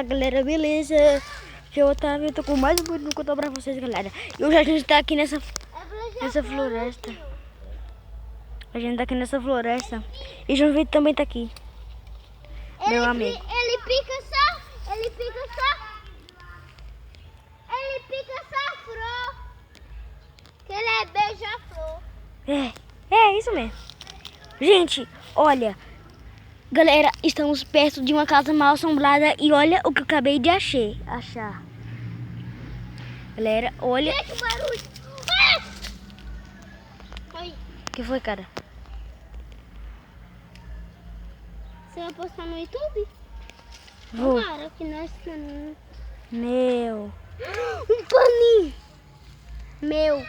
Fala galera, beleza? Que eu Otávio, eu tô com mais um vídeo no contar pra vocês, galera. E hoje a gente tá aqui nessa floresta. A gente tá aqui nessa floresta. E João Vitor também tá aqui. Meu amigo. Ele pica só a flor. Que ele é beija-flor. É isso mesmo. Gente, olha. Galera, estamos perto de uma casa mal assombrada e olha o que eu acabei de achar. Galera, olha. Que barulho! Oi. O que foi, cara? Você vai postar no YouTube? Vou. Claro que nós não. Meu. Um paninho! Meu.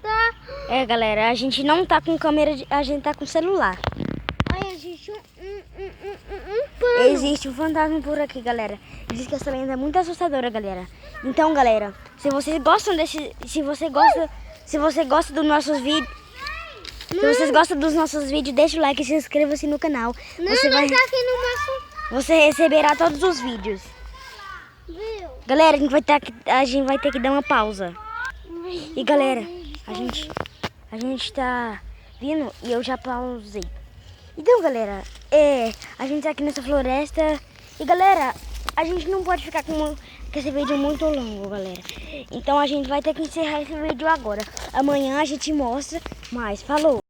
Tá. É, galera, a gente não tá com câmera, a gente tá com celular. Olha, gente, um pano. Existe um fantasma por aqui, galera. Diz que essa lenda é muito assustadora, galera. Então, galera, se vocês gostam se você gosta dos nossos vídeos, deixa o like e se inscreva-se no canal. Você receberá todos os vídeos. Viu? Galera, a gente vai ter que dar uma pausa. E galera, a gente tá vindo e eu já pausei. Então, galera, a gente tá aqui nessa floresta e, galera, a gente não pode ficar com esse vídeo muito longo, galera. Então a gente vai ter que encerrar esse vídeo agora. Amanhã a gente mostra mais. Falou!